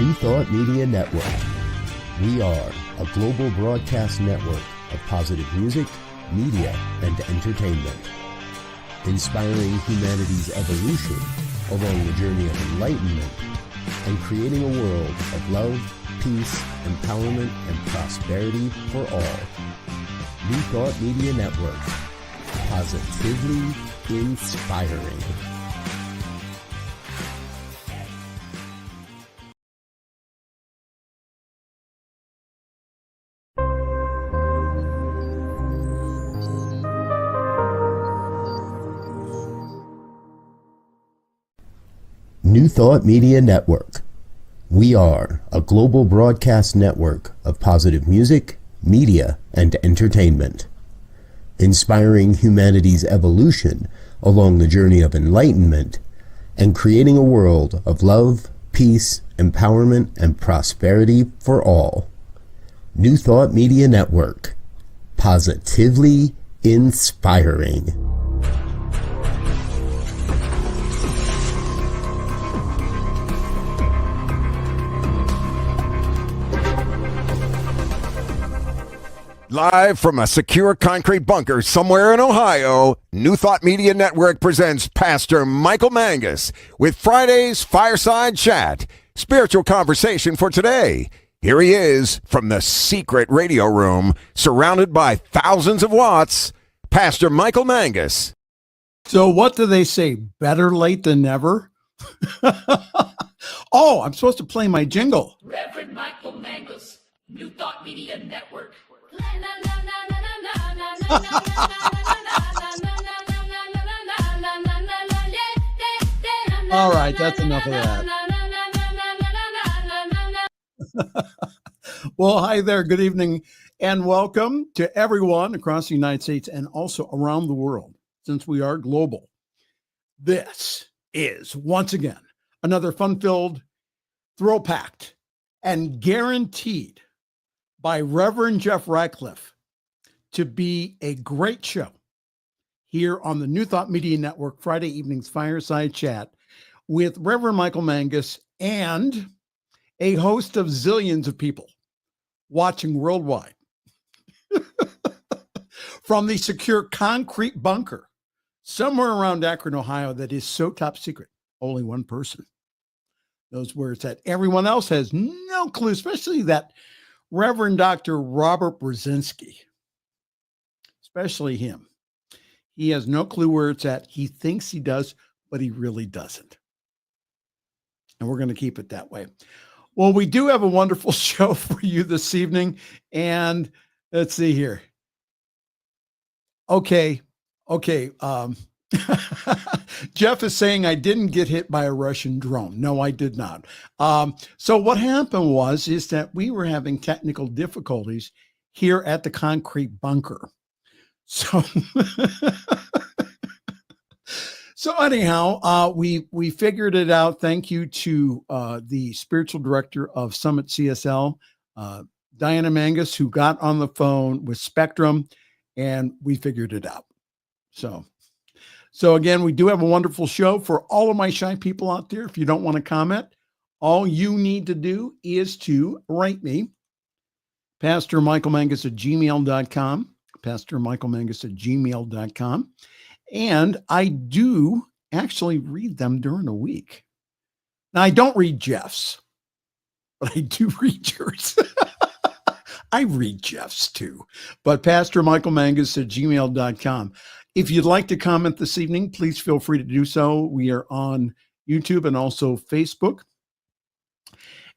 New Thought Media Network. We are a global broadcast network of positive music, media, and entertainment, inspiring humanity's evolution along the journey of enlightenment and creating a world of love, peace, empowerment, and prosperity for all. New Thought Media Network. Positively inspiring. New Thought Media Network. We are a global broadcast network of positive music, media, and entertainment, inspiring humanity's evolution along the journey of enlightenment and creating a world of love, peace, empowerment, and prosperity for all. New Thought Media Network. Positively inspiring. Live from a secure concrete bunker somewhere in Ohio, New Thought Media Network presents Pastor Michael Mangus with Friday's Fireside Chat, spiritual conversation for today. Here he is from the secret radio room, surrounded by thousands of watts, Pastor Michael Mangus. So what do they say? Better late than never? Oh, I'm supposed to play my jingle. Reverend Michael Mangus, New Thought Media Network. All right, that's enough of that. Well, hi there. Good evening and welcome to everyone across the United States and also around the world, since we are global. This is, once again, another fun-filled, thrill-packed, and guaranteed by Reverend Jeff Radcliff to be a great show here on the New Thought Media Network, Friday evening's Fireside Chat with Reverend Michael Mangus and a host of zillions of people watching worldwide from the secure concrete bunker somewhere around Akron, Ohio, that is so top secret. Only one person knows where it's at. Everyone else has no clue, especially that Reverend Dr. Robert Brzezinski, especially him. He has no clue where it's at. He thinks he does, but he really doesn't. And we're going to keep it that way. Well, we do have a wonderful show for you this evening. And let's see here. Okay. Jeff is saying I didn't get hit by a Russian drone. No, I did not. So what happened is that we were having technical difficulties here at the concrete bunker. So, anyhow, we figured it out. Thank you to the spiritual director of Summit CSL, Diana Mangus, who got on the phone with Spectrum, and we figured it out. So again, we do have a wonderful show for all of my shy people out there. If you don't want to comment, all you need to do is to write me, pastormichaelmangus@gmail.com, pastormichaelmangus@gmail.com. And I do actually read them during the week. Now, I don't read Jeff's, but I do read yours. I read Jeff's too, but pastormichaelmangus@gmail.com. If you'd like to comment this evening, please feel free to do so. We are on YouTube and also Facebook.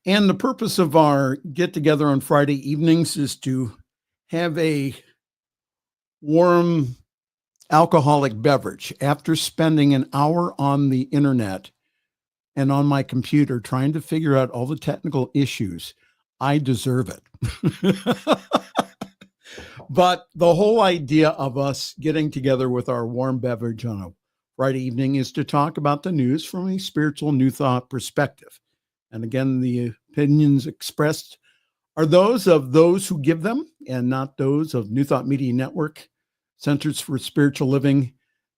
And the purpose of our get-together on Friday evenings is to have a warm alcoholic beverage. After spending an hour on the internet and on my computer trying to figure out all the technical issues, I deserve it. But the whole idea of us getting together with our warm beverage on a Friday evening is to talk about the news from a spiritual New Thought perspective. And again, the opinions expressed are those who give them and not those of New Thought Media Network, Centers for Spiritual Living,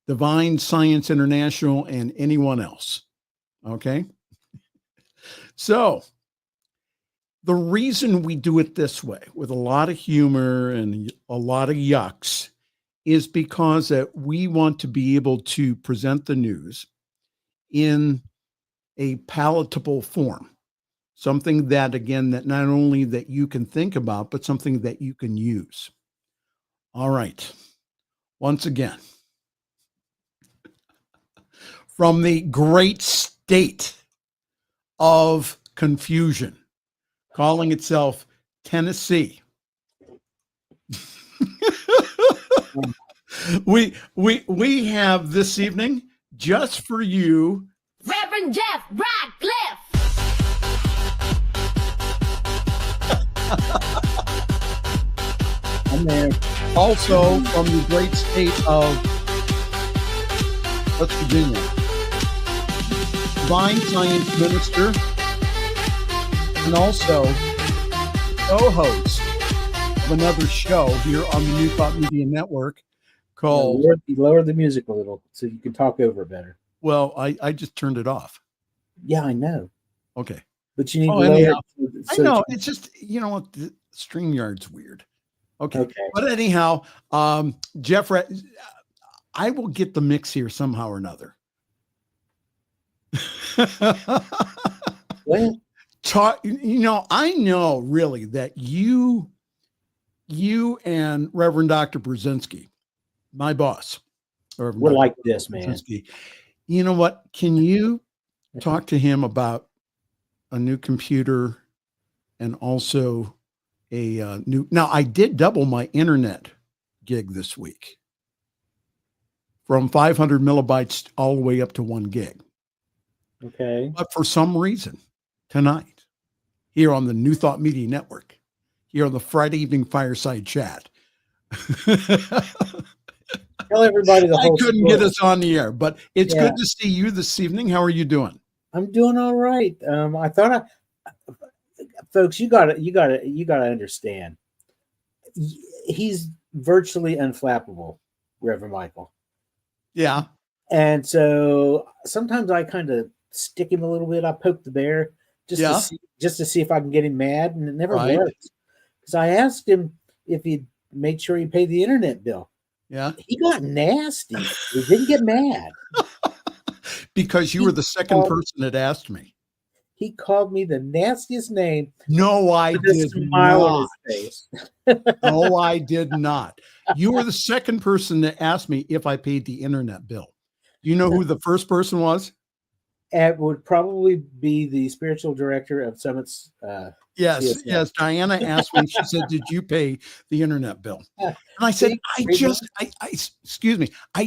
Divine Science International, and anyone else. Okay? So The reason we do it this way with a lot of humor and a lot of yucks is because that we want to be able to present the news in a palatable form. Something that, again, that not only that you can think about, but something that you can use. All right. Once again, from the great state of confusion, calling itself Tennessee. we have this evening, just for you, Reverend Jeff Radcliff. I'm there. Also from the great state of West Virginia, Divine Science Minister, and also co-host of another show here on the New Thought Media Network called... Lower the music a little so you can talk over it better. Well, I just turned it off. Yeah, I know. Okay. But you need to lower it. I know. It's just, you know what? The StreamYard's weird. Okay. But anyhow, Jeff, I will get the mix here somehow or another. Well, I know really that you and Reverend Dr. Brzezinski, my boss, we're like this, man. Brzezinski, you know what? Can you talk to him about a new computer and also a new... Now, I did double my internet gig this week from 500 millibytes all the way up to 1 gig. Okay. But for some reason, tonight, here on the New Thought Media Network, here on the Friday evening Fireside Chat, Tell everybody the whole I couldn't story. get us on the air, but it's good to see you this evening. How are you doing? I'm doing all right. I thought, folks, you gotta understand. He's virtually unflappable, Reverend Michael. Yeah. And so sometimes I kind of stick him a little bit. I poke the bear just to see if I can get him mad, and it never works. Because I asked him if he'd made sure he paid the internet bill. Yeah. He got nasty. He didn't get mad. Because you were the second person that asked me. He called me the nastiest name. No, I did smile not. on his face. No, I did not. You were the second person that asked me if I paid the internet bill. Do you know who the first person was? It would probably be the spiritual director of Summit's. Yes. Diana asked me. She said, "Did you pay the internet bill?" And I said, "I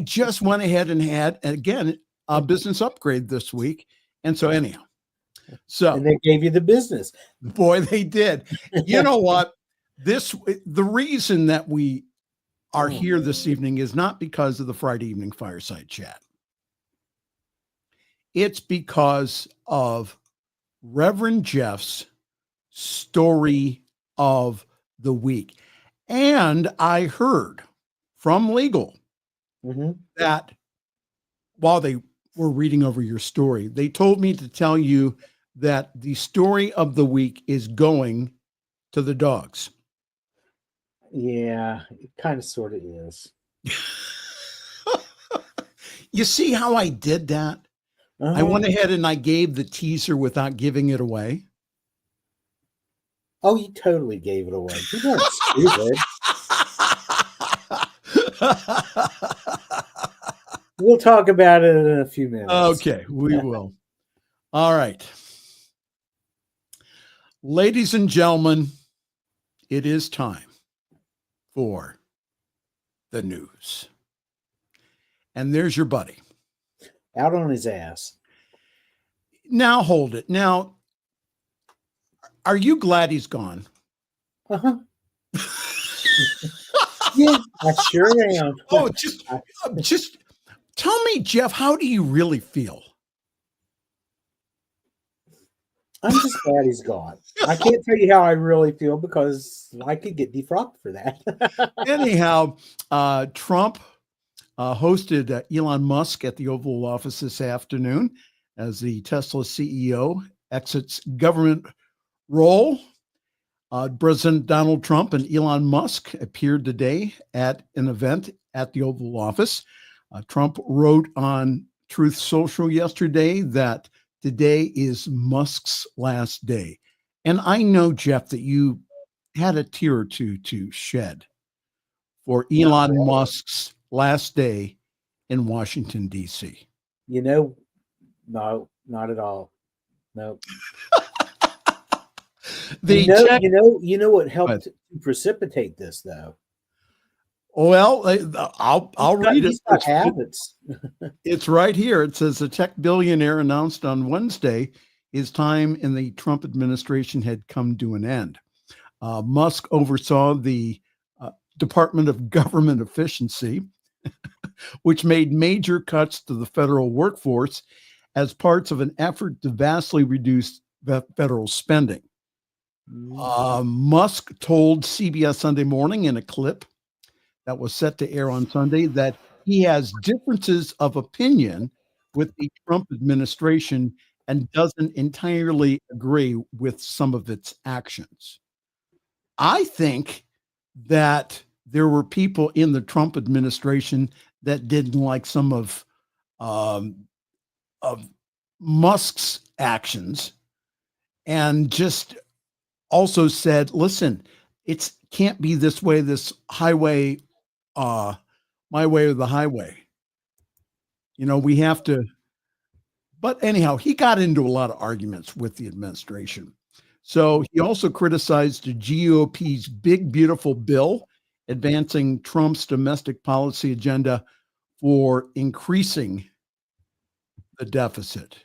just went ahead and had again a business upgrade this week." And so anyhow, and they gave you the business. Boy, they did. You know what? The reason that we are here this evening is not because of the Friday evening Fireside Chat. It's because of Reverend Jeff's story of the week. And I heard from legal that while they were reading over your story, they told me to tell you that the story of the week is going to the dogs. Yeah, it kind of sort of is. You see how I did that? I went ahead and I gave the teaser without giving it away. Oh, you totally gave it away. You weren't stupid. We'll talk about it in a few minutes. Okay, we will. All right. Ladies and gentlemen, it is time for the news. And there's your buddy. Out on his ass. Now hold it. Now, are you glad he's gone? Uh-huh. Yeah, I sure am. Oh, just tell me, Jeff, how do you really feel? I'm just glad he's gone. I can't tell you how I really feel because I could get defrocked for that. Anyhow, Trump hosted Elon Musk at the Oval Office this afternoon as the Tesla CEO exits government role. President Donald Trump and Elon Musk appeared today at an event at the Oval Office. Trump wrote on Truth Social yesterday that today is Musk's last day. And I know, Jeff, that you had a tear or two to shed for Elon Musk's last day in Washington, D.C. No, not at all. No. You know what helped to precipitate this, though? Well, I'll read it. Habits. It's right here. It says the tech billionaire announced on Wednesday his time in the Trump administration had come to an end. Musk oversaw the Department of Government Efficiency, which made major cuts to the federal workforce as parts of an effort to vastly reduce federal spending. Musk told CBS Sunday Morning in a clip that was set to air on Sunday that he has differences of opinion with the Trump administration and doesn't entirely agree with some of its actions. I think that there were people in the Trump administration that didn't like some of Musk's actions and just also said, listen, it can't be this way, this highway, my way or the highway. We have to. But anyhow, he got into a lot of arguments with the administration. So he also criticized the GOP's big, beautiful bill advancing Trump's domestic policy agenda for increasing the deficit.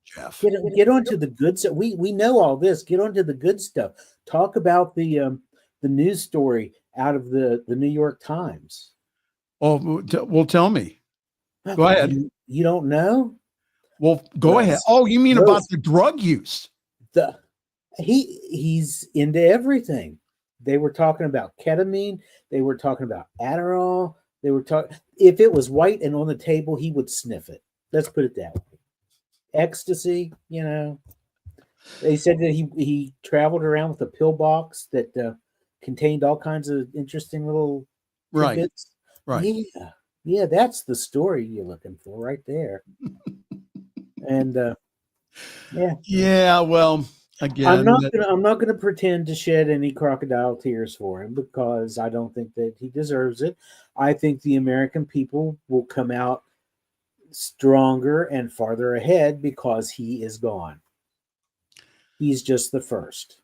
Jeff. Get on to the good stuff. We know all this. Get on to the good stuff. Talk about the news story out of the New York Times. Oh, well, tell me. Go ahead. You don't know? Well, go ahead. Oh, you mean about the drug use? He's into everything. They were talking about ketamine. They were talking about Adderall. They were talking. If it was white and on the table, he would sniff it. Let's put it that way. Ecstasy, They said that he traveled around with a pill box that contained all kinds of interesting little tidbits. Right. Yeah, that's the story you're looking for right there. And yeah. Well, again, I'm not gonna pretend to shed any crocodile tears for him because I don't think that he deserves it. I think the American people will come out stronger and farther ahead because he is gone. He's just the first.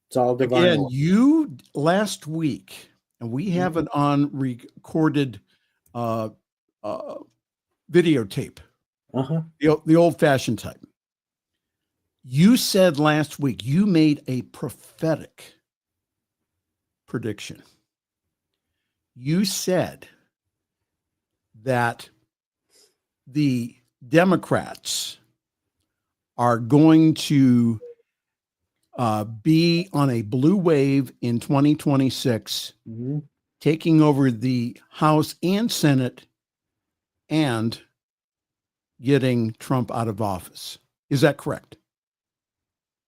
It's all divine. Again, you last week, and we have it on recorded videotape, the old-fashioned type. You said last week you made a prophetic prediction. You said that the Democrats are going to be on a blue wave in 2026, taking over the House and Senate and getting Trump out of office. Is that correct?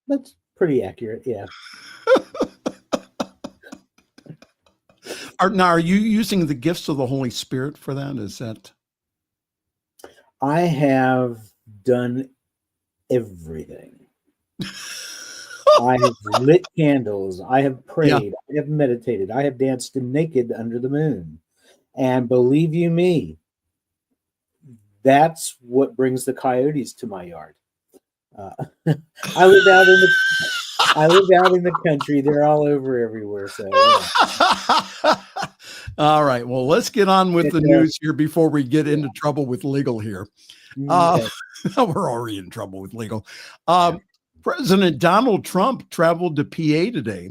That's pretty accurate, yeah. Are you using the gifts of the Holy Spirit for that? Is that? I have done everything. I have lit candles. I have prayed. I have meditated. I have danced naked under the moon. And believe you me, that's what brings the coyotes to my yard. I live out in the country. They're all over everywhere. So, yeah. All right. Well, let's get on with the news here before we get into trouble with legal here. We're already in trouble with legal. President Donald Trump traveled to PA today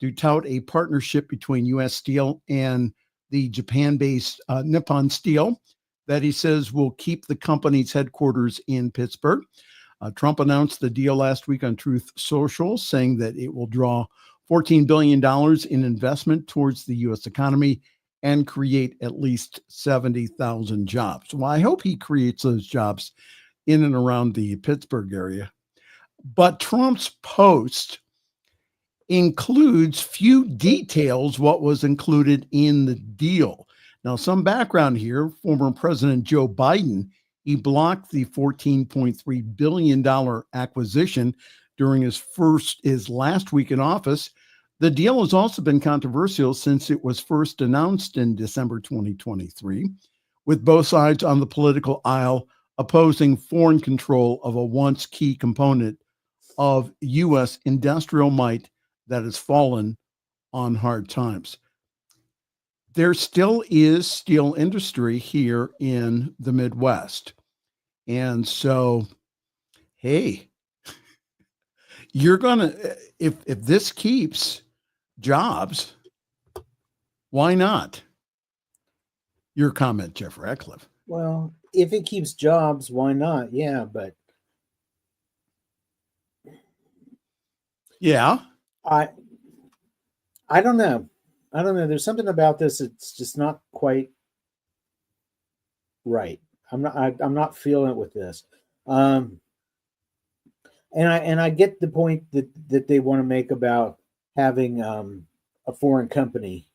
to tout a partnership between U.S. Steel and the Japan-based Nippon Steel that he says will keep the company's headquarters in Pittsburgh. Trump announced the deal last week on Truth Social, saying that it will draw $14 billion in investment towards the U.S. economy and create at least 70,000 jobs. Well, I hope he creates those jobs in and around the Pittsburgh area. But Trump's post includes few details what was included in the deal. Now, some background here. Former President Joe Biden, he blocked the $14.3 billion acquisition during his last week in office. The deal has also been controversial since it was first announced in December 2023, with both sides on the political aisle opposing foreign control of a once key component of U.S. industrial might that has fallen on hard times. There still is steel industry here in the Midwest. And so, hey, you're going to, if this keeps jobs, why not? Your comment, Jeff Radcliff. Well, if it keeps jobs, why not? Yeah, but yeah, I don't know. I don't know. There's something about this. It's just not quite right. I'm not feeling it with this. And I get the point that they want to make about having a foreign company,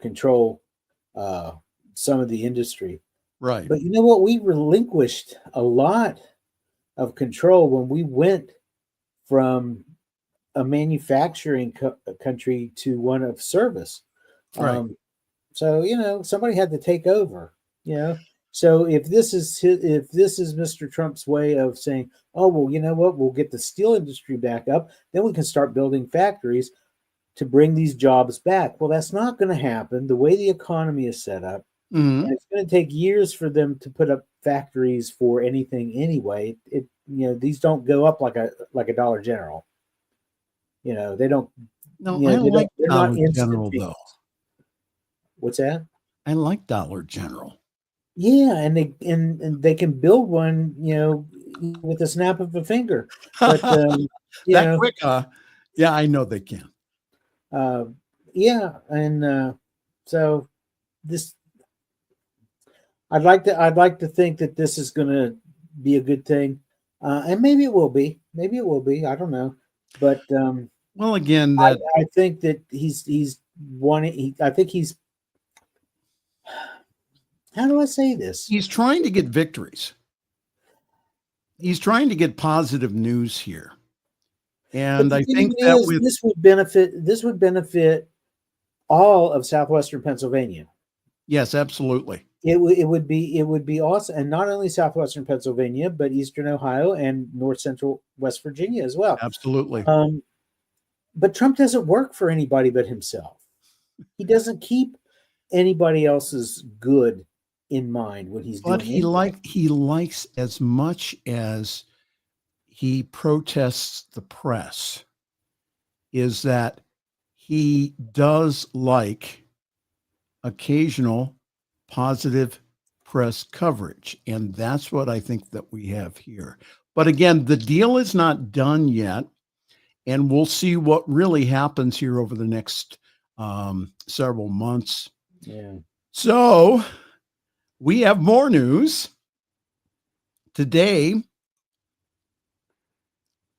control some of the industry. Right. But you know what? We relinquished a lot of control when we went from a manufacturing country to one of service. Right. So, somebody had to take over, So if this is Mr. Trump's way of saying, oh, well, you know what, we'll get the steel industry back up, then we can start building factories to bring these jobs back. Well, that's not going to happen the way the economy is set up. Mm-hmm. And it's going to take years for them to put up factories for anything anyway. These don't go up like a Dollar General. They don't. No, I like they're Dollar not General though. What's that? I like Dollar General. Yeah, and they can build one, with a snap of a finger. But that quick, yeah, I know they can. Yeah, and so this, I'd like to think that this is going to be a good thing, and maybe it will be. Maybe it will be. I don't know, but well, again, I think that he's wanting. I think he's. How do I say this? He's trying to get victories. He's trying to get positive news here. And I think that this would benefit all of southwestern Pennsylvania. Yes, absolutely. It would be awesome, and not only southwestern Pennsylvania, but eastern Ohio and north central West Virginia as well. Absolutely. But Trump doesn't work for anybody but himself. He doesn't keep anybody else's good in mind when he's doing it. But he likes, as much as he protests the press, is that he does like occasional positive press coverage. And that's what I think that we have here. But again, the deal is not done yet. And we'll see what really happens here over the next several months. Yeah. So we have more news. Today,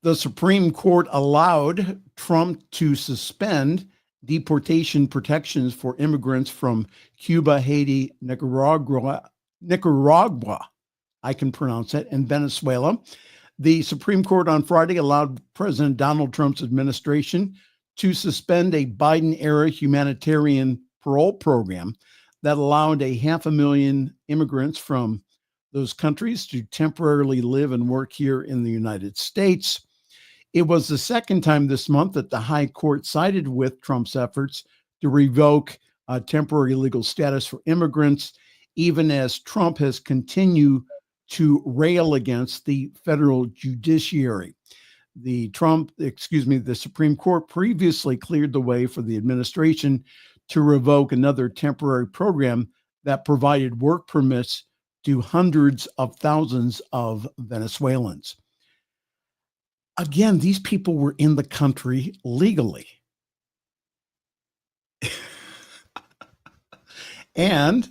the Supreme Court allowed Trump to suspend deportation protections for immigrants from Cuba, Haiti, Nicaragua, I can pronounce it, and Venezuela. The Supreme Court on Friday allowed President Donald Trump's administration to suspend a Biden-era humanitarian parole program that allowed 500,000 immigrants from those countries to temporarily live and work here in the United States. It was the second time this month that the High Court sided with Trump's efforts to revoke temporary legal status for immigrants, even as Trump has continued to rail against the federal judiciary. The Supreme Court previously cleared the way for the administration to revoke another temporary program that provided work permits to hundreds of thousands of Venezuelans. Again, these people were in the country legally. And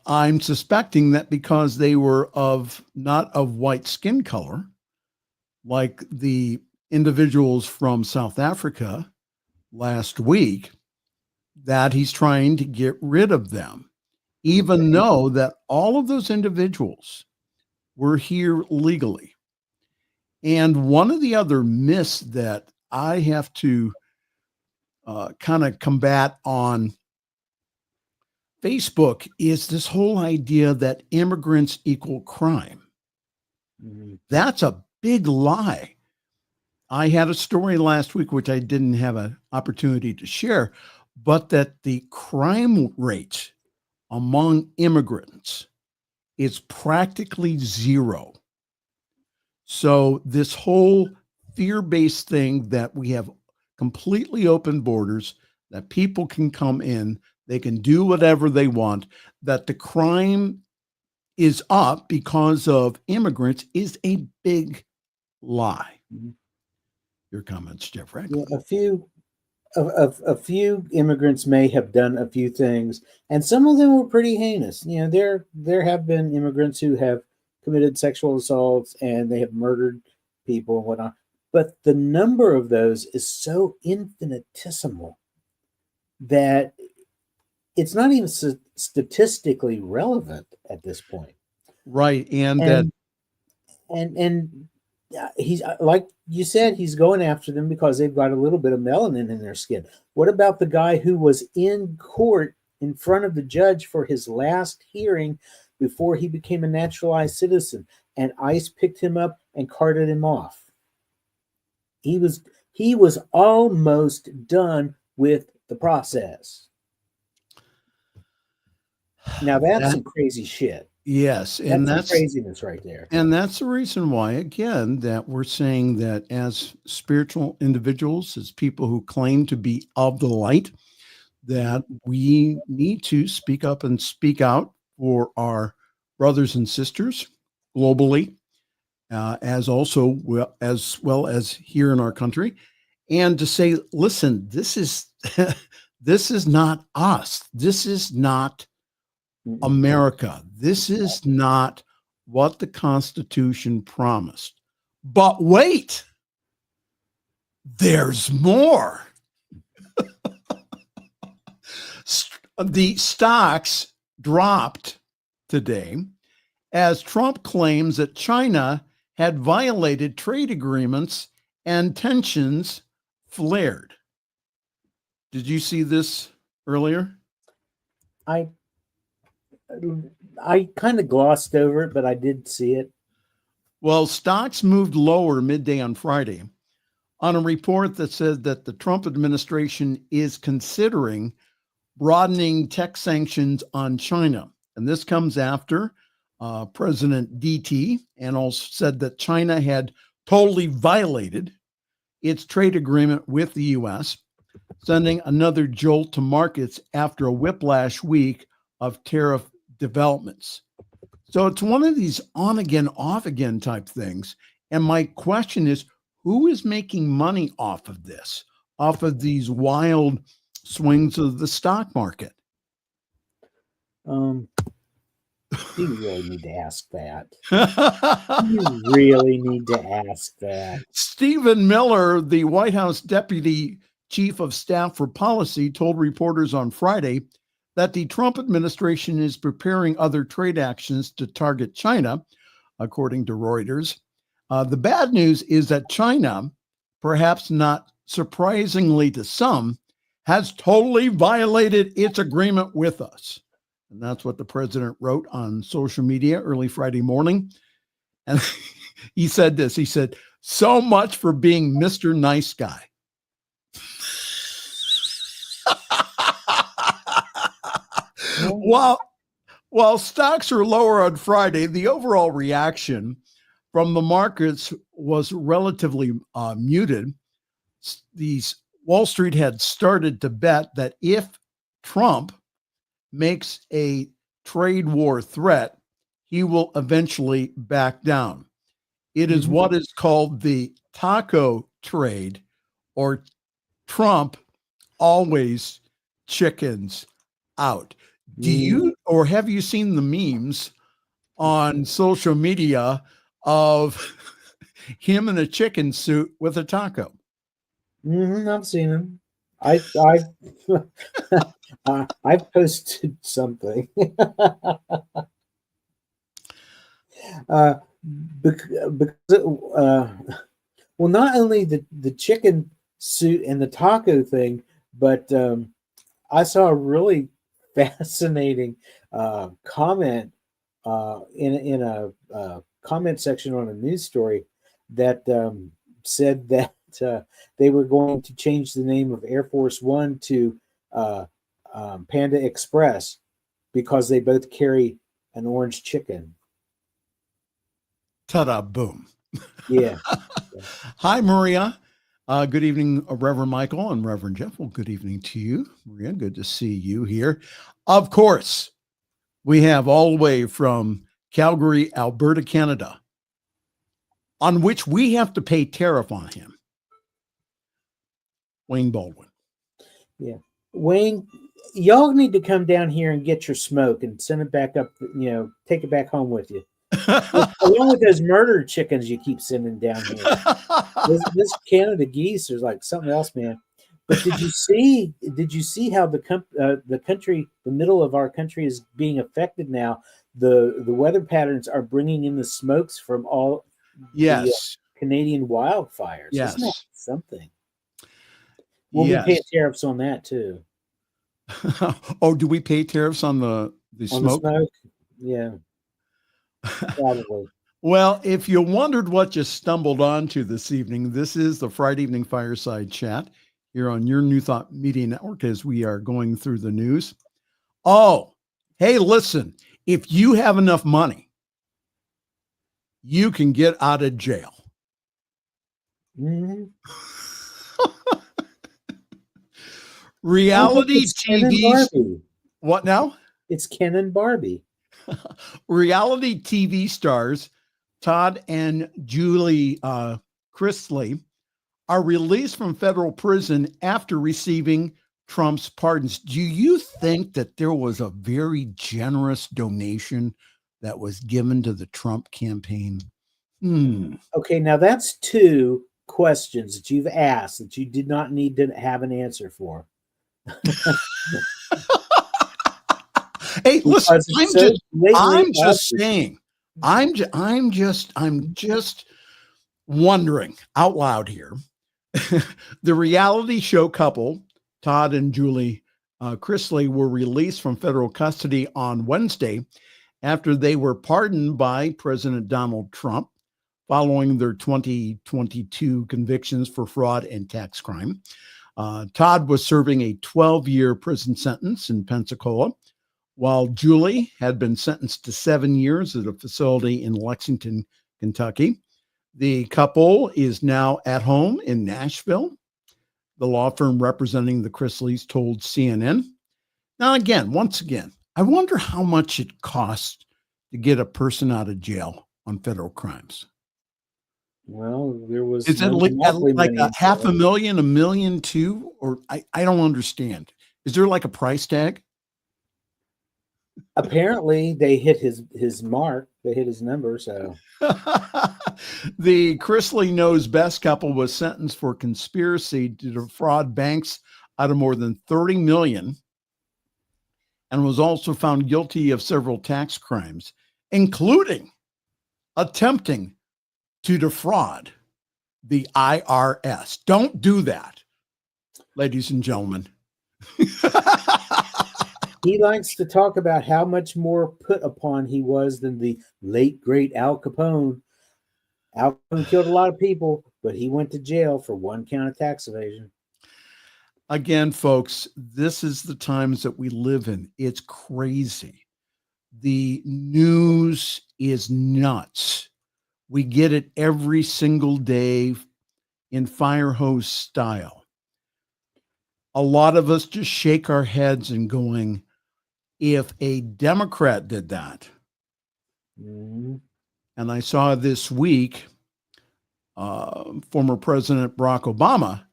I'm suspecting that because they were not of white skin color, like the individuals from South Africa last week, that he's trying to get rid of them, even though that all of those individuals were here legally. And one of the other myths that I have to kind of combat on Facebook is this whole idea that immigrants equal crime. That's a big lie. I had a story last week, which I didn't have an opportunity to share, but that the crime rate among immigrants is practically zero. So this whole fear-based thing that we have completely open borders, that people can come in, they can do whatever they want, that the crime is up because of immigrants is a big lie. Your comments, Jeff Radcliff. Yeah, a few immigrants may have done a few things, and some of them were pretty heinous. You know, there have been immigrants who have committed sexual assaults and they have murdered people and whatnot. But the number of those is so infinitesimal that it's not even statistically relevant at this point. Right, and he's, like you said, he's going after them because they've got a little bit of melanin in their skin. What about the guy who was in court in front of the judge for his last hearing before he became a naturalized citizen, and ICE picked him up and carted him off? He was almost done with the process. Now that's some crazy shit. Yes, and that's craziness right there. And that's the reason why, again, that we're saying that as spiritual individuals, as people who claim to be of the light, that we need to speak up and speak out for our brothers and sisters globally, as well as here in our country, and to say, listen, this is this is not us. This is not America. This is not what the Constitution promised. But wait, there's more. The stocks dropped today as Trump claims that China had violated trade agreements and tensions flared. Did you see this earlier? I kind of glossed over it, but I did see it. Well, stocks moved lower midday on Friday on a report that said that the Trump administration is considering broadening tech sanctions on China. And this comes after President DT and also said that China had totally violated its trade agreement with the U.S., sending another jolt to markets after a whiplash week of tariff developments. So it's one of these on again, off again type things. And my question is, who is making money off of this, off of these wild swings of the stock market? You really need to ask that. You really need to ask that. Stephen Miller, the White House Deputy Chief of Staff for Policy, told reporters on Friday that the Trump administration is preparing other trade actions to target China, according to Reuters. The bad news is that China, perhaps not surprisingly to some, has totally violated its agreement with us. And that's what the president wrote on social media early Friday morning. And he said this, he said, "So much for being Mr. Nice Guy." While stocks are lower on Friday, the overall reaction from the markets was relatively muted. Wall Street had started to bet that if Trump makes a trade war threat, he will eventually back down. It is what is called the taco trade, or Trump always chickens out. Do you, or have you seen the memes on social media of him in a chicken suit with a taco. I've seen him. I I've posted something. Well, not only the chicken suit and the taco thing, but I saw a really fascinating comment in a comment section on a news story that said that they were going to change the name of Air Force One to Panda Express because they both carry an orange chicken. Ta-da, boom. Yeah. Hi, Maria. Good evening, Reverend Michael and Reverend Jeff. Well, good evening to you, Maria. Good to see you here. Of course, we have all the way from Calgary, Alberta, Canada, on which we have to pay tariff on him. Wayne Baldwin. Yeah. Wayne, y'all need to come down here and get your smoke and send it back up, take it back home with you. Along with those murder chickens you keep sending down here. This Canada geese is like something else, man. But did you see how the country, the middle of our country is being affected now? The weather patterns are bringing in the smokes from all the Canadian wildfires. Yes. Isn't that something? We'll be paying tariffs on that too. Oh, do we pay tariffs on the smoke? The smoke? Yeah. Probably. Well, if you wondered what you stumbled onto this evening, this is the Friday evening fireside chat here on your New Thought Media Network as we are going through the news. Oh, hey, listen, if you have enough money, you can get out of jail. Mm-hmm. Reality TV. What now? It's Ken and Barbie. Reality TV stars Todd and Julie Chrisley are released from federal prison after receiving Trump's pardons. Do you think that there was a very generous donation that was given to the Trump campaign? Okay, now that's two questions that you've asked that you did not need to have an answer for. Hey, listen, I'm just saying, I'm just wondering out loud here. The reality show couple, Todd and Julie Chrisley, were released from federal custody on Wednesday after they were pardoned by President Donald Trump following their 2022 convictions for fraud and tax crime. Todd was serving a 12-year prison sentence in Pensacola, while Julie had been sentenced to 7 years at a facility in Lexington, Kentucky. The couple is now at home in Nashville. The law firm representing the Chrisleys told CNN. Now, once again, I wonder how much it costs to get a person out of jail on federal crimes. Well, there was. Is it like $500,000, $1 million too? Or I don't understand. Is there like a price tag? Apparently, they hit his mark. They hit his number. So the Chrisley Knows Best couple was sentenced for conspiracy to defraud banks out of more than $30 million, and was also found guilty of several tax crimes, including attempting to defraud the IRS. Don't do that, ladies and gentlemen. He likes to talk about how much more put upon he was than the late, great Al Capone. Al Capone killed a lot of people, but he went to jail for one count of tax evasion. Again, folks, this is the times that we live in. It's crazy. The news is nuts. We get it every single day in fire hose style. A lot of us just shake our heads and going, if a Democrat did that, and I saw this week, former President Barack Obama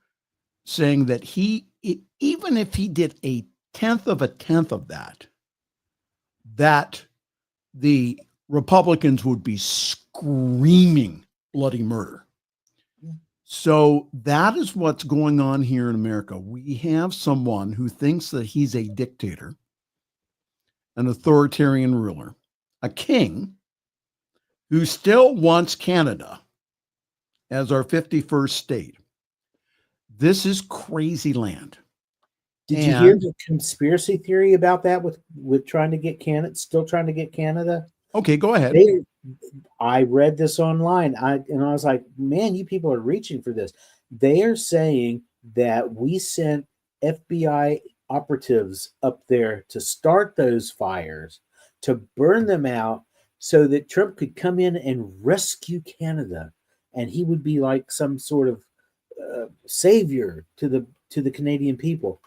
saying that even if he did a tenth of that, that the Republicans would be screaming bloody murder. So that is what's going on here in America. We have someone who thinks that he's a dictator, an authoritarian ruler, a king who still wants Canada as our 51st state. This is crazy land. Did you hear the conspiracy theory about that with trying to get Canada, still trying to get Canada? Okay, go ahead. I read this online. I was like, man, you people are reaching for this. They are saying that we sent FBI operatives up there to start those fires, to burn them out, so that Trump could come in and rescue Canada, and he would be like some sort of savior to the Canadian people.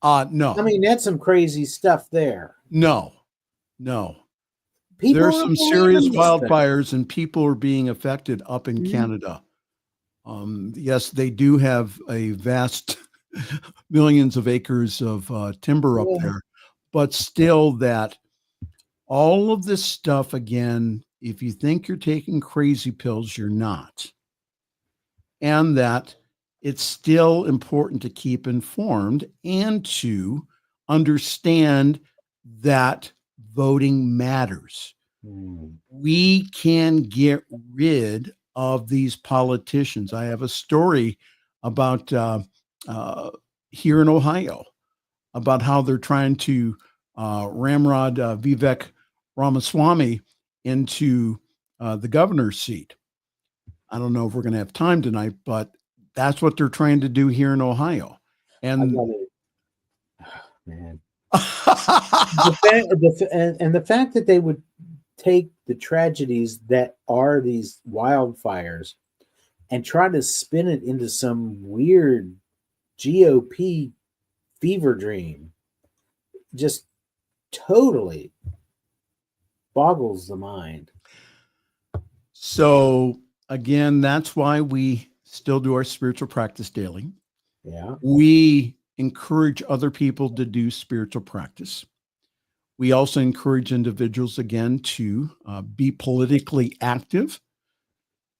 No. I mean, that's some crazy stuff there. No. People There's some serious wildfires and people are being affected up in Canada. Yes, they do have a vast millions of acres of timber up there, but still that all of this stuff, again, if you think you're taking crazy pills, you're not. And that it's still important to keep informed and to understand that voting matters. We can get rid of these politicians. I have a story about here in Ohio about how they're trying to ramrod Vivek Ramaswamy into the governor's seat. I don't know if we're going to have time tonight, but that's what they're trying to do here in Ohio. And man, the fact that they would take the tragedies that are these wildfires and try to spin it into some weird GOP fever dream just totally boggles the mind. So again, that's why we still do our spiritual practice daily. Yeah. We encourage other people to do spiritual practice. We also encourage individuals, again, to be politically active.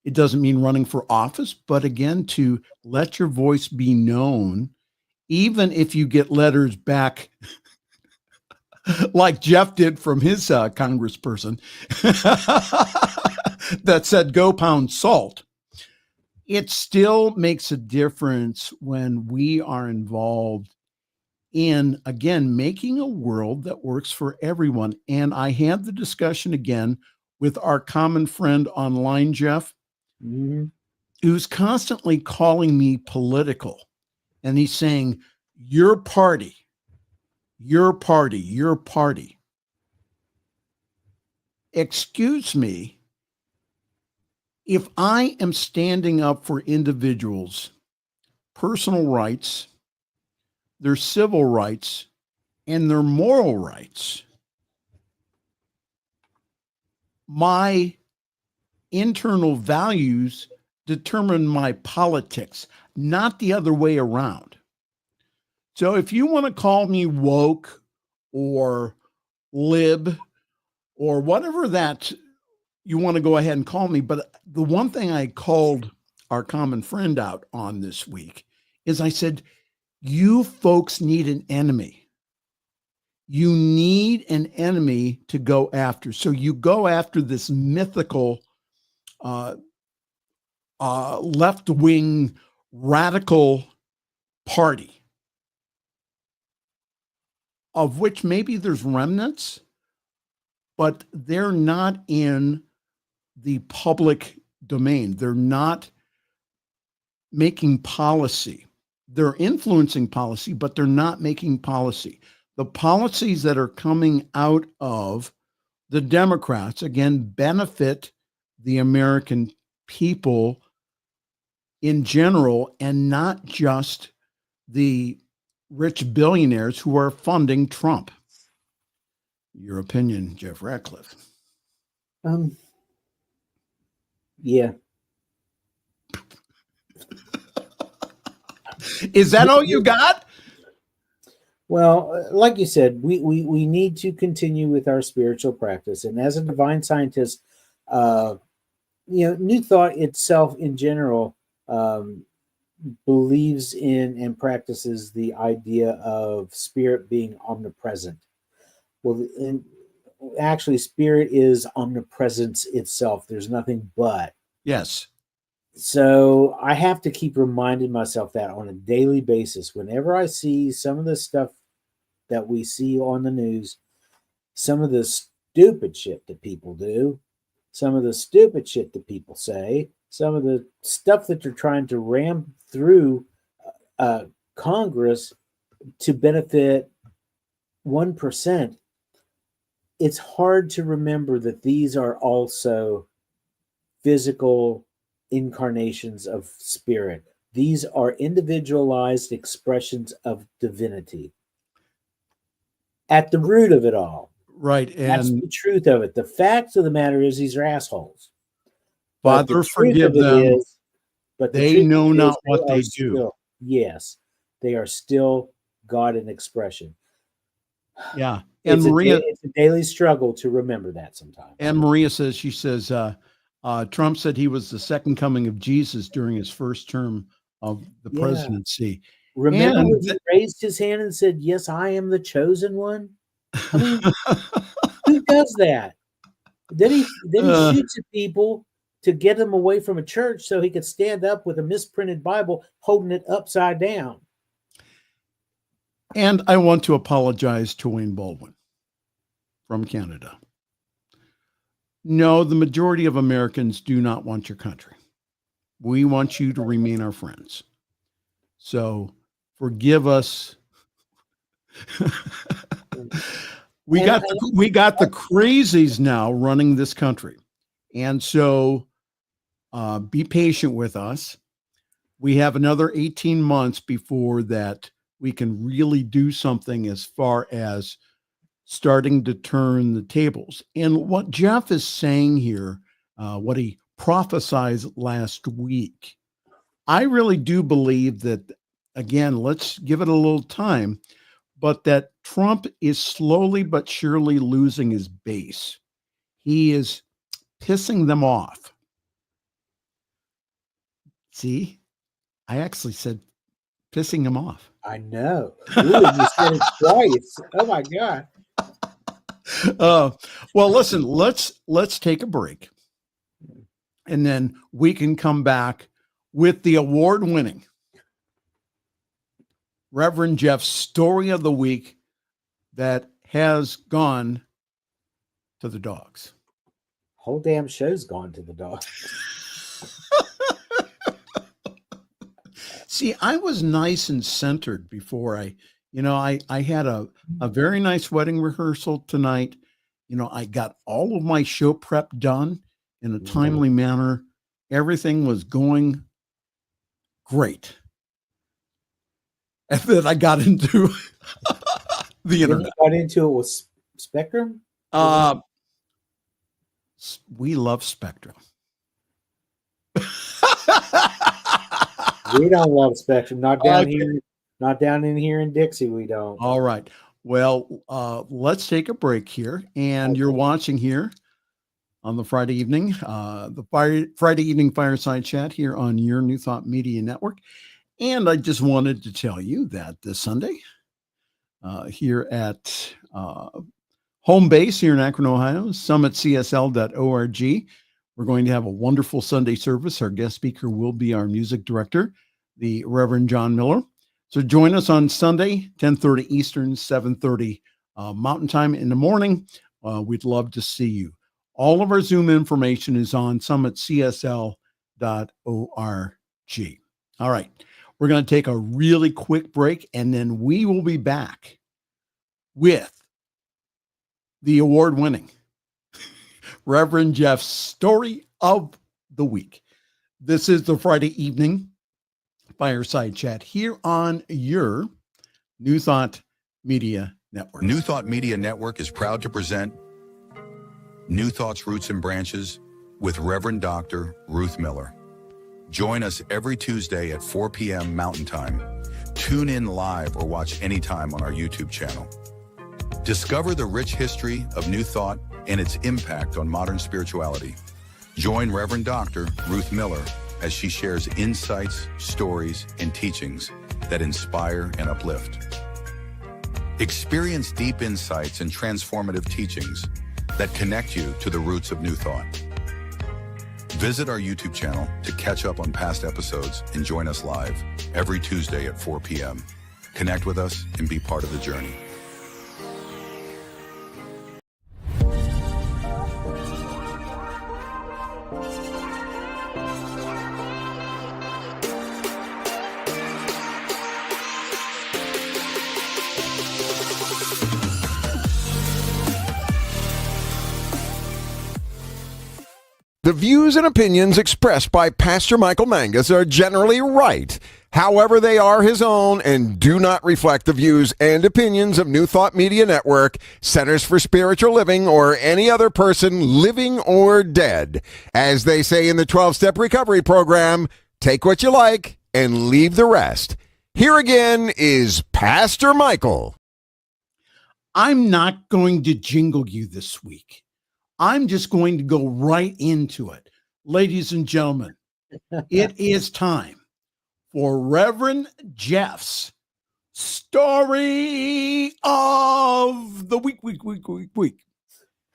It doesn't mean running for office, but again, to let your voice be known, even if you get letters back like Jeff did from his congressperson that said, go pound salt. It still makes a difference when we are involved in, again, making a world that works for everyone. And I had the discussion again with our common friend online, Jeff, who's constantly calling me political. And he's saying, your party. Excuse me, if I am standing up for individuals' personal rights, their civil rights, and their moral rights, my internal values determine my politics, not the other way around. So if you want to call me woke or lib or whatever that you want to go ahead and call me, but the one thing I called our common friend out on this week is I said, you folks need an enemy. You need an enemy to go after. So you go after this mythical left-wing radical party, of which maybe there's remnants, but they're not in the public domain. They're not making policy. They're influencing policy, but they're not making policy. The policies that are coming out of the Democrats, again, benefit the American people in general and not just the rich billionaires who are funding Trump. Your opinion, Jeff Radcliff? Yeah. Is that all you got? Well, like you said, we need to continue with our spiritual practice. And as a divine scientist, New Thought itself in general believes in and practices the idea of spirit being omnipresent. Well, actually, spirit is omnipresence itself. There's nothing but. Yes. So I have to keep reminding myself that on a daily basis. Whenever I see some of the stuff that we see on the news, some of the stupid shit that people do, some of the stupid shit that people say, some of the stuff that they're trying to ram through Congress to benefit 1%, it's hard to remember that these are also physical incarnations of spirit. These are individualized expressions of divinity at the root of it all. Right. And that's the truth of it. The fact of the matter is these are assholes. Father, forgive them. But they know not what they do. Yes, they are still God in expression. Yeah. And it's a daily struggle to remember that sometimes. And Maria says, she says, Trump said he was the second coming of Jesus during his first term of the presidency. Remember when he raised his hand and said, "Yes, I am the chosen one"? I mean, who does that? Then he shoots at people to get them away from a church so he could stand up with a misprinted Bible holding it upside down. And I want to apologize to Wayne Baldwin from Canada. No, the majority of Americans do not want your country. We want you to remain our friends. So forgive us. We got the crazies now running this country. And so be patient with us. We have another 18 months before that we can really do something as far as starting to turn the tables. And what Jeff is saying here, what he prophesied last week, I really do believe that, again, let's give it a little time, but that Trump is slowly but surely losing his base. He is pissing them off. See, I actually said pissing him off. I know. Ooh, you said it twice. Oh my God. Well, listen, let's take a break, and then we can come back with the award-winning Reverend Jeff's story of the week that has gone to the dogs. Whole damn show's gone to the dogs. See, I was nice and centered before I had a very nice wedding rehearsal tonight. I got all of my show prep done in a timely manner. Everything was going great. And then I got into the internet. You got into it with Spectrum? We love Spectrum. We don't love Spectrum. Not down here. Not down in here in Dixie. We don't. All right. Well, let's take a break here. And you're watching here on the Friday evening, Friday evening Fireside Chat here on your New Thought Media Network. And I just wanted to tell you that this Sunday, here at home base here in Akron, Ohio, summitcsl.org, we're going to have a wonderful Sunday service. Our guest speaker will be our music director, the Reverend John Miller. So join us on Sunday, 10:30 Eastern, 7:30 Mountain Time in the morning. We'd love to see you. All of our Zoom information is on summitcsl.org. All right. We're going to take a really quick break, and then we will be back with the award-winning Reverend Jeff's story of the week. This is the Friday evening Fireside Chat here on your New Thought Media Network. New Thought Media Network is proud to present New Thought's Roots and Branches with Reverend Dr. Ruth Miller. Join us every Tuesday at 4 p.m. Mountain Time. Tune in live or watch anytime on our YouTube channel. Discover the rich history of New Thought and its impact on modern spirituality. Join Reverend Dr. Ruth Miller as she shares insights, stories, and teachings that inspire and uplift. Experience deep insights and transformative teachings that connect you to the roots of New Thought. Visit our YouTube channel to catch up on past episodes and join us live every Tuesday at 4 p.m. Connect with us and be part of the journey. The views and opinions expressed by Pastor Michael Mangus are generally right. However, they are his own and do not reflect the views and opinions of New Thought Media Network, Centers for Spiritual Living, or any other person living or dead. As they say in the 12-Step Recovery Program, take what you like and leave the rest. Here again is Pastor Michael. I'm not going to jingle you this week. I'm just going to go right into it. Ladies and gentlemen, it is time for Reverend Jeff's story of the week.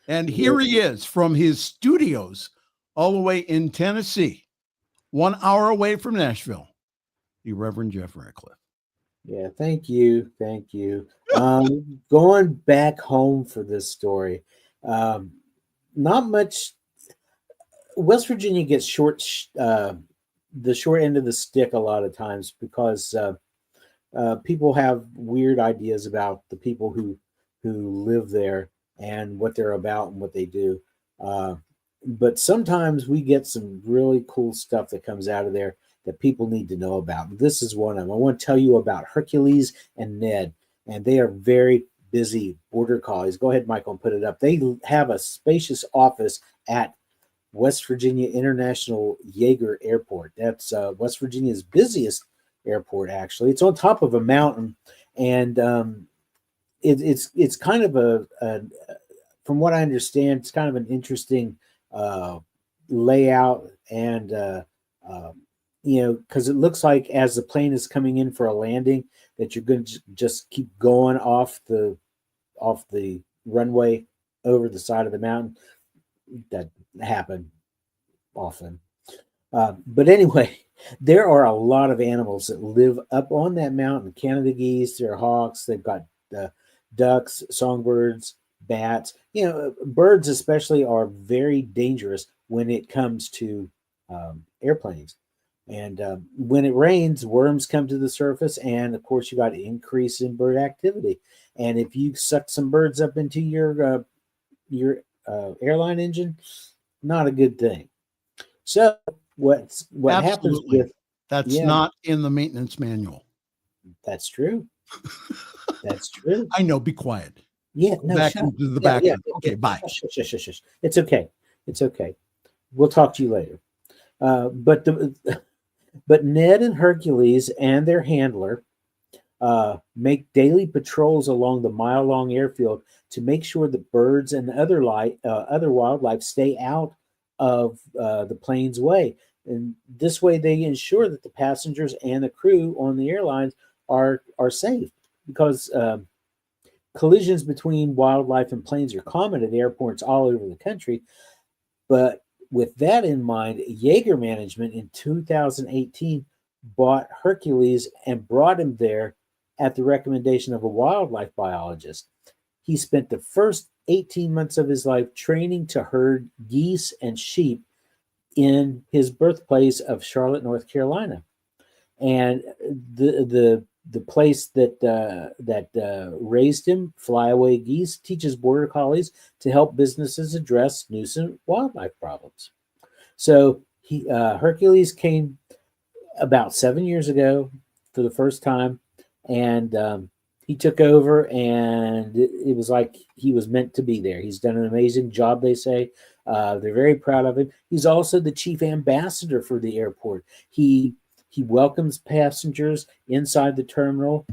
And here he is from his studios all the way in Tennessee, 1 hour away from Nashville, the Reverend Jeff Radcliff. Yeah, thank you. Thank you. Going back home for this story. Not much. West Virginia gets the short end of the stick a lot of times because people have weird ideas about the people who live there and what they're about and what they do. But sometimes we get some really cool stuff that comes out of there that people need to know about. This is one of them. I want to tell you about Hercules and Ned, and they are very busy border collies. Go ahead, Michael, and put it up. They have a spacious office at West Virginia International Yeager Airport. That's West Virginia's busiest airport, actually. It's on top of a mountain, and it's kind of a from what I understand, it's kind of an interesting layout, and because it looks like as the plane is coming in for a landing, that you're going to just keep going off the runway over the side of the mountain. That happen often. But anyway, there are a lot of animals that live up on that mountain. Canada geese, there are hawks, they've got ducks, songbirds, bats. Birds especially are very dangerous when it comes to airplanes. And when it rains, worms come to the surface, and of course you got an increase in bird activity. And if you suck some birds up into your airline engine, not a good thing. So what happens with that's not in the maintenance manual. That's true. That's true. I know. Be quiet. Yeah. No, back into the back. Yeah. Okay. Bye. Shush. It's okay. It's okay. We'll talk to you later. But Ned and Hercules and their handler make daily patrols along the mile-long airfield to make sure that birds and other wildlife stay out of the plane's way. And this way they ensure that the passengers and the crew on the airlines are safe, because collisions between wildlife and planes are common at airports all over the country. But with that in mind, Yeager management in 2018 bought Hercules and brought him there at the recommendation of a wildlife biologist. He spent the first 18 months of his life training to herd geese and sheep in his birthplace of Charlotte, North Carolina. And the place that raised him, Flyaway Geese, teaches border collies to help businesses address nuisance wildlife problems. So Hercules came about 7 years ago for the first time, and he took over, and it was like he was meant to be there. He's done an amazing job, they say. They're very proud of him. He's also the chief ambassador for the airport. He welcomes passengers inside the terminal.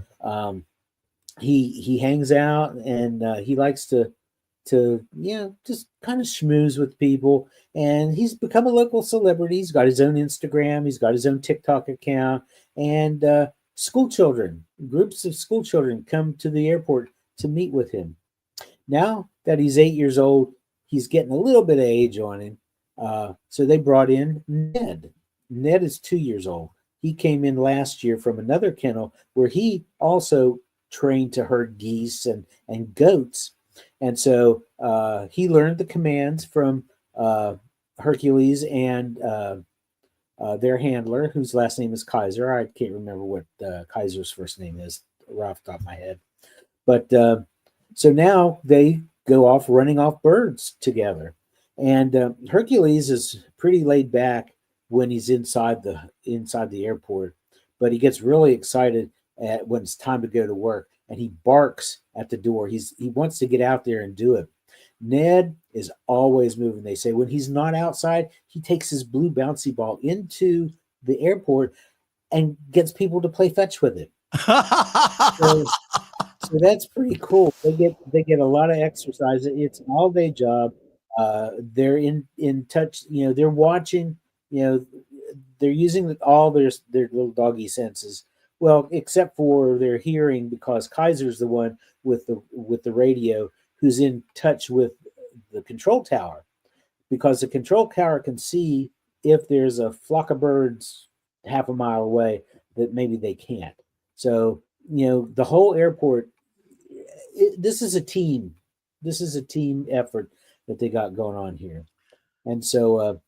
He hangs out, and he likes to to, just kind of schmooze with people. And he's become a local celebrity. He's got his own Instagram. He's got his own TikTok account. And school children, groups of school children come to the airport to meet with him. Now that he's 8 years old, he's getting a little bit of age on him. So they brought in Ned. Ned is 2 years old. He came in last year from another kennel where he also trained to herd geese and goats. And so he learned the commands from Hercules and their handler, whose last name is Kaiser. I can't remember what Kaiser's first name is right off the top of my head. But so now they go off running off birds together. And Hercules is pretty laid back when he's inside the airport, but he gets really excited when it's time to go to work, and he barks at the door. He wants to get out there and do it. Ned is always moving. They say when he's not outside, he takes his blue bouncy ball into the airport and gets people to play fetch with it. So that's pretty cool. They get a lot of exercise. It's an all-day job. They're in touch. They're watching. They're using all their little doggy senses. Well, except for their hearing, because Kaiser's the one with the radio who's in touch with the control tower, because the control tower can see if there's a flock of birds half a mile away that maybe they can't. So, the whole airport, this is a team. This is a team effort that they got going on here. And so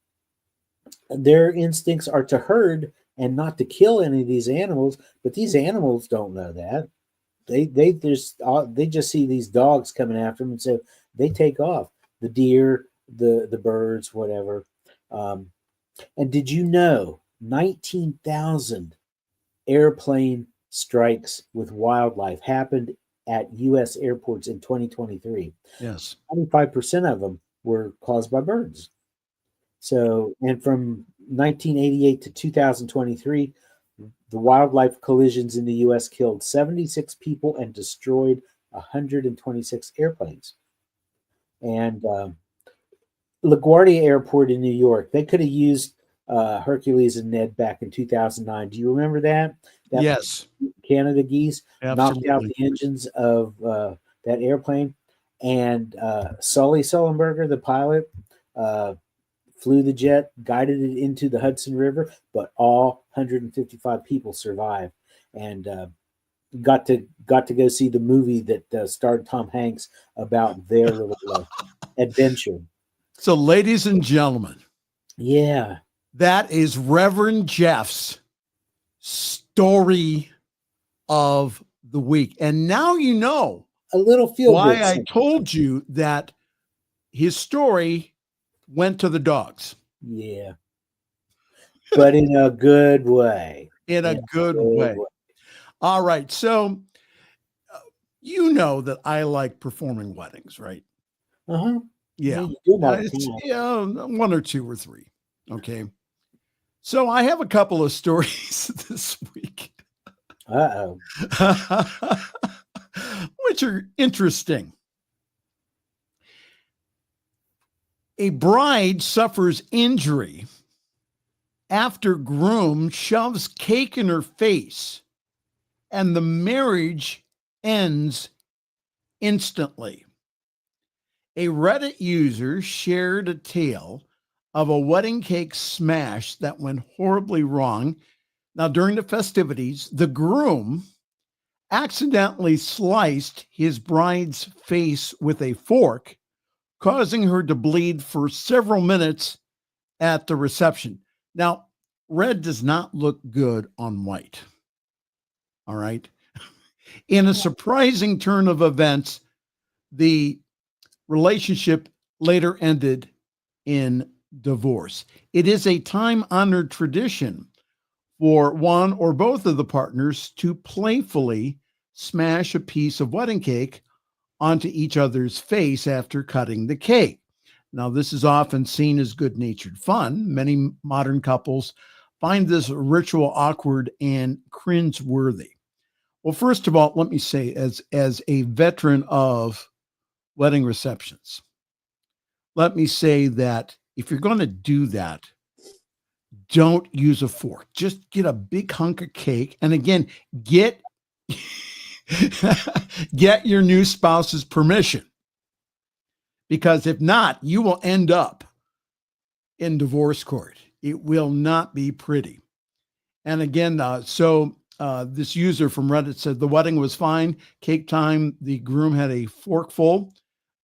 their instincts are to herd and not to kill any of these animals, but these animals don't know that. They just see these dogs coming after them, and so they take off. The deer, the birds, whatever. And did you know 19,000 airplane strikes with wildlife happened at U.S. airports in 2023? Yes. 25% of them were caused by birds. So, and from 1988 to 2023, the wildlife collisions in the U.S. killed 76 people and destroyed 126 airplanes. And LaGuardia Airport in New York, they could have used Hercules and Ned back in 2009. Do you remember that? Yes. Canada geese Absolutely. knocked out the engines of that airplane. And Sully Sullenberger, the pilot, flew the jet, guided it into the Hudson River, but all 155 people survived, and got to go see the movie that starred Tom Hanks about their little adventure. So, ladies and gentlemen, yeah, that is Reverend Jeff's story of the week, and now you know a little feel why good I told you that his story went to the dogs. Yeah. But in a good way. In a good way. All right. So, you know that I like performing weddings, right? Uh-huh. Yeah. You do like one or two or three. Okay. So I have a couple of stories this week. Uh-oh. Which are interesting. A bride suffers injury after groom shoves cake in her face, and the marriage ends instantly. A Reddit user shared a tale of a wedding cake smash that went horribly wrong. Now, during the festivities, the groom accidentally sliced his bride's face with a fork, causing her to bleed for several minutes at the reception. Now, red does not look good on white. All right. In a surprising turn of events, the relationship later ended in divorce. It is a time-honored tradition for one or both of the partners to playfully smash a piece of wedding cake onto each other's face after cutting the cake. Now, this is often seen as good-natured fun. Many modern couples find this ritual awkward and cringe-worthy. Well, first of all, let me say, as a veteran of wedding receptions. Let me say that if you're going to do that, don't use a fork. Just get a big hunk of cake. And again, get your new spouse's permission. Because if not, you will end up in divorce court. It will not be pretty. And again, this user from Reddit said the wedding was fine. Cake time, the groom had a forkful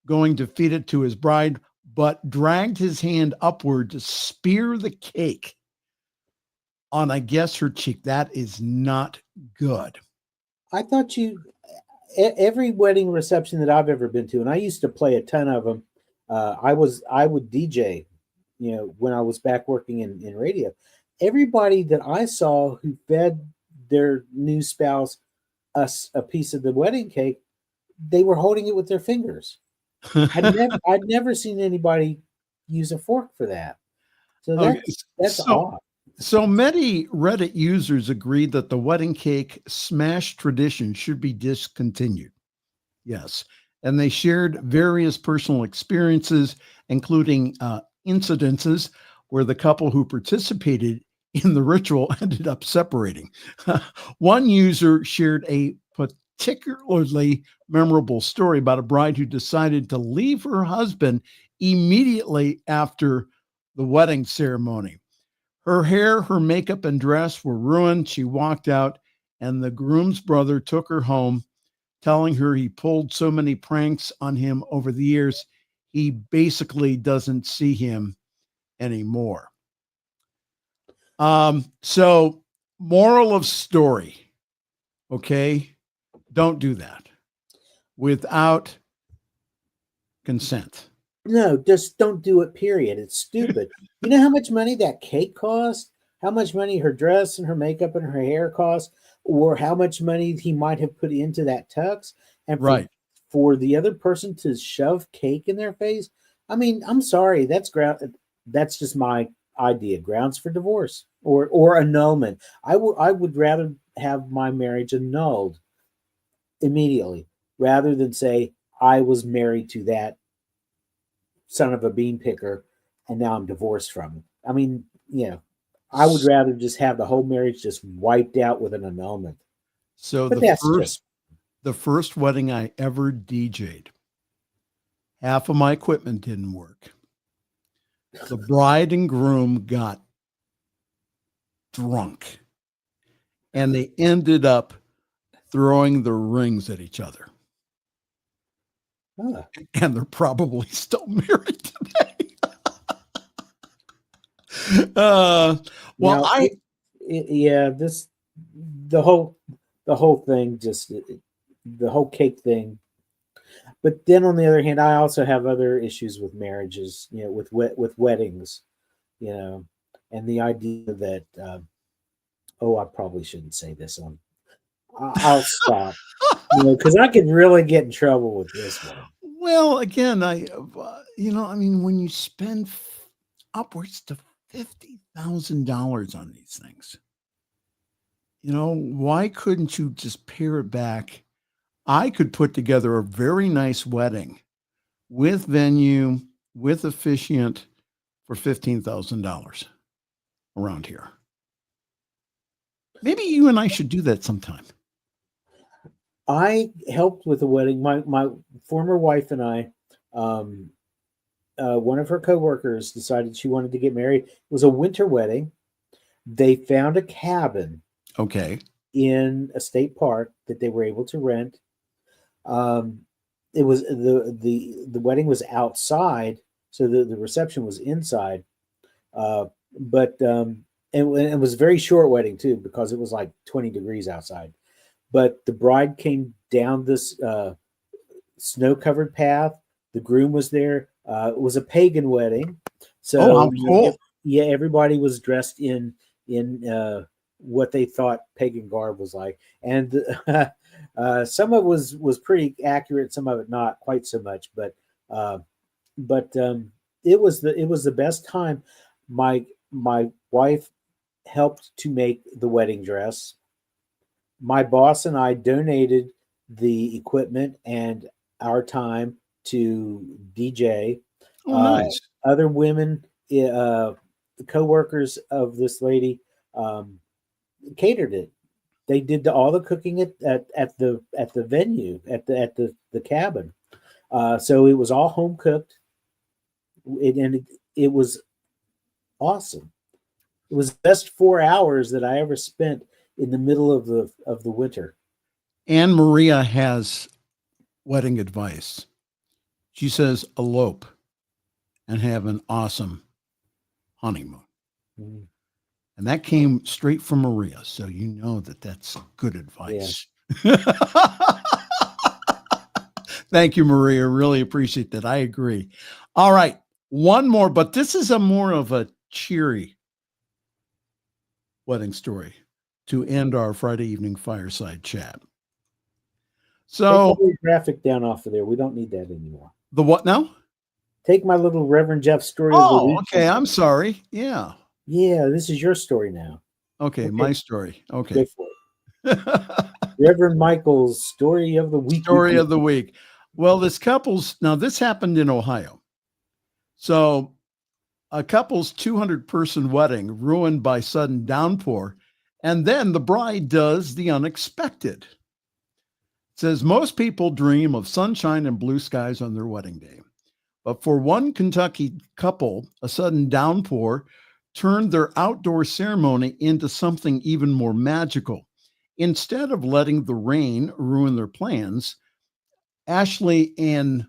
going to feed it to his bride, but dragged his hand upward to spear the cake on, I guess, her cheek. That is not good. I thought every wedding reception that I've ever been to, and I used to play a ton of them. I would DJ, when I was back working in radio. Everybody that I saw who fed their new spouse a piece of the wedding cake, they were holding it with their fingers. I'd never seen anybody use a fork for that. So that's odd. So many Reddit users agreed that the wedding cake smash tradition should be discontinued. Yes. And they shared various personal experiences, including incidences where the couple who participated in the ritual ended up separating. One user shared a particularly memorable story about a bride who decided to leave her husband immediately after the wedding ceremony. Her hair, her makeup, and dress were ruined. She walked out, and the groom's brother took her home, telling her he pulled so many pranks on him over the years, he basically doesn't see him anymore. So moral of story, okay? Don't do that without consent. No, just don't do it, period. It's stupid. You know how much money that cake cost? How much money her dress and her makeup and her hair cost? Or how much money he might have put into that tux? And for the other person to shove cake in their face? I mean, I'm sorry. That's just my idea. Grounds for divorce or annulment. I would rather have my marriage annulled immediately rather than say I was married to that son of a bean picker and now I'm divorced from him. I mean, I would rather just have the whole marriage just wiped out with an annulment. So the first wedding I ever DJ'd, half of my equipment didn't work. The bride and groom got drunk and they ended up throwing the rings at each other. And they're probably still married today. The whole thing, just the whole cake thing. But then on the other hand, I also have other issues with marriages, with weddings, and the idea that, I probably shouldn't say this on. I'll stop, because I could really get in trouble with this one. Well, again, when you spend upwards to $50,000 on these things, why couldn't you just pare it back? I could put together a very nice wedding with venue, with officiant for $15,000 around here. Maybe you and I should do that sometime. I helped with a wedding. My former wife and I, one of her coworkers decided she wanted to get married. It was a winter wedding. They found a cabin, in a state park that they were able to rent. It was the wedding was outside, so the reception was inside. But it was a very short wedding too, because it was like 20 degrees outside. But the bride came down this snow-covered path. The groom was there. It was a pagan wedding, so cool. Everybody was dressed in what they thought pagan garb was like, and some of it was pretty accurate, some of it not quite so much. But it was the best time. My wife helped to make the wedding dress. My boss and I donated the equipment and our time to DJ. Oh, nice. Other women, co-workers of this lady, catered it. They did all the cooking at the venue, at the cabin. So it was all home cooked. It was awesome. It was the best 4 hours that I ever spent in the middle of the winter. Anne Maria has wedding advice. She says, elope and have an awesome honeymoon. Mm. And that came straight from Maria. So you know that that's good advice. Yeah. Thank you, Maria. Really appreciate that. I agree. All right. One more, but this is more of a cheery wedding story to end our Friday evening fireside chat. So take the graphic down off of there. We don't need that anymore. The what now? Take my little Reverend Jeff story. Of the week. Okay. I'm sorry. Yeah. Yeah, this is your story now. Okay, my story. Okay. Go for it. Reverend Michael's story of the week. Story of the week. Well, this happened in Ohio. So a couple's 200-person wedding ruined by sudden downpour, and then the bride does the unexpected. It says most people dream of sunshine and blue skies on their wedding day. But for one Kentucky couple, a sudden downpour turned their outdoor ceremony into something even more magical. Instead of letting the rain ruin their plans, Ashley and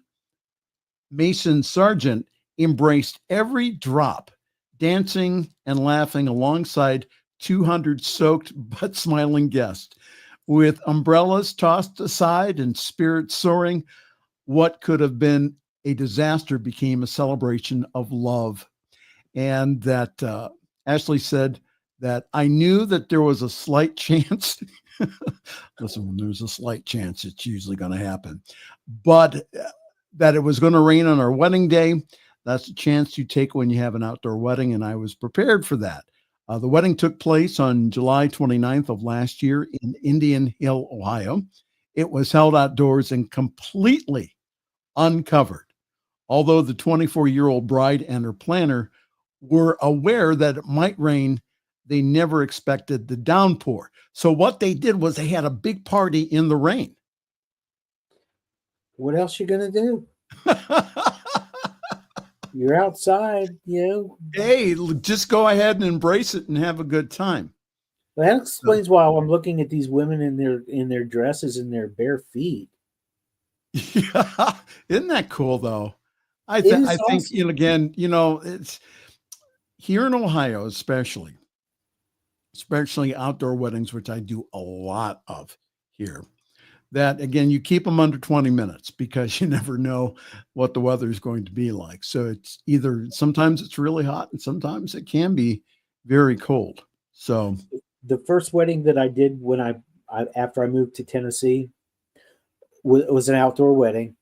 Mason Sargent embraced every drop, dancing and laughing alongside 200 soaked but smiling guests. With umbrellas tossed aside and spirits soaring, what could have been a disaster became a celebration of love. And that Ashley said that I knew that there was a slight chance. Listen, when there's a slight chance, it's usually going to happen. But that it was going to rain on our wedding day. That's a chance you take when you have an outdoor wedding. And I was prepared for that. The wedding took place on July 29th of last year in Indian Hill, Ohio. It was held outdoors and completely uncovered. Although the 24-year-old bride and her planner were aware that it might rain, they never expected the downpour. So what they did was they had a big party in the rain. What else you gonna do? You're outside, Hey, just go ahead and embrace it and have a good time. Well, that explains why I'm looking at these women in their dresses and their bare feet. Yeah, isn't that cool though? I think awesome. again, it's here in Ohio, especially outdoor weddings, which I do a lot of here. That again, you keep them under 20 minutes because you never know what the weather is going to be like. So it's sometimes it's really hot and sometimes it can be very cold. So the first wedding that I did when I after I moved to Tennessee was an outdoor wedding.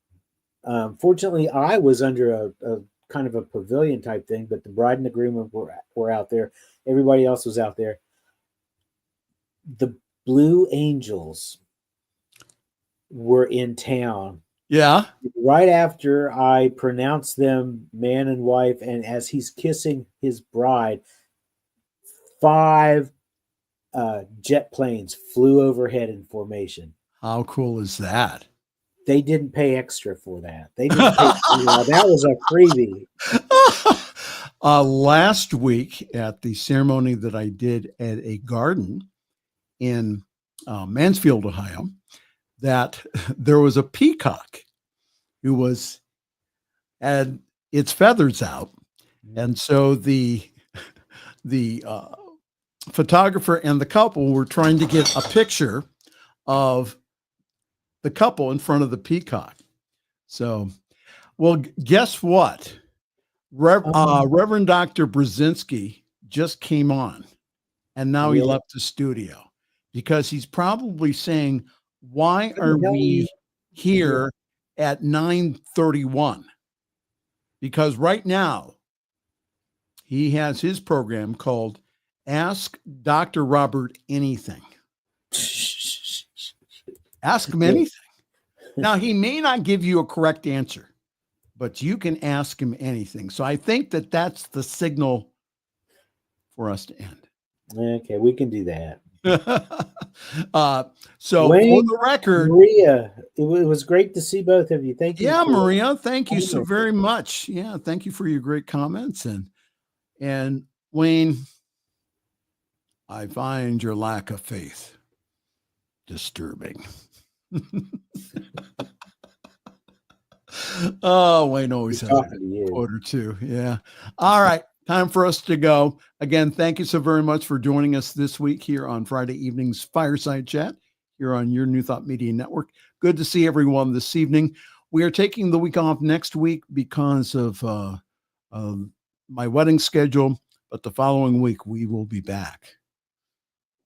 Fortunately, I was under a kind of a pavilion type thing, but the bride and the groom were out there. Everybody else was out there. The Blue Angels were in town. Yeah. Right after I pronounced them man and wife, and as he's kissing his bride, 5 jet planes flew overhead in formation. How cool is that? They didn't pay extra for that. They didn't pay that was a freebie. Last week at the ceremony that I did at a garden in Mansfield, Ohio, that there was a peacock who had its feathers out. And so the photographer and the couple were trying to get a picture of the couple in front of the peacock. So, well, guess what? Reverend Dr. Brzezinski just came on and now he left the studio because he's probably saying, why are we here at 9:31? Because right now he has his program called Ask Dr. Robert Anything. Ask him anything. Now, he may not give you a correct answer. but you can ask him anything. So I think that that's the signal for us to end. Okay, we can do that. So Wayne, for the record, Maria, it was great to see both of you. Thank you. Yeah, Maria, thank you so very much. Yeah, thank you for your great comments. And Wayne, I find your lack of faith disturbing. Oh, Wayne always has a quote or two. Yeah. All right. Time for us to go. Again, thank you so very much for joining us this week here on Friday evening's Fireside Chat here on your New Thought Media Network. Good to see everyone this evening. We are taking the week off next week because of my wedding schedule, but the following week we will be back.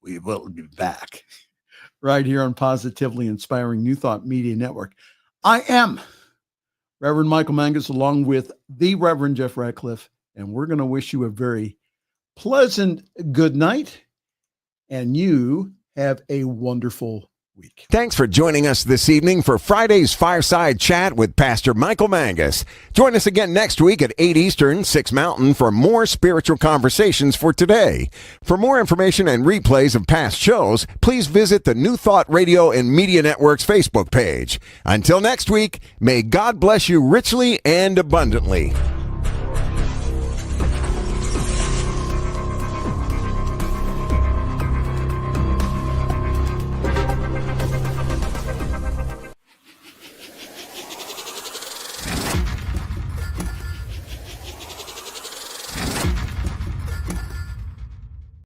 We will be back right here on Positively Inspiring New Thought Media Network. I am Reverend Michael Mangus along with the Reverend Jeff Radcliff, and we're going to wish you a very pleasant good night, and you have a wonderful week. Thanks for joining us this evening for Friday's Fireside Chat with Pastor Michael Mangus. Join us again next week at 8 Eastern, 6 Mountain for more spiritual conversations for today. For more information and replays of past shows, please visit the New Thought Radio and Media Network's Facebook page. Until next week, may God bless you richly and abundantly.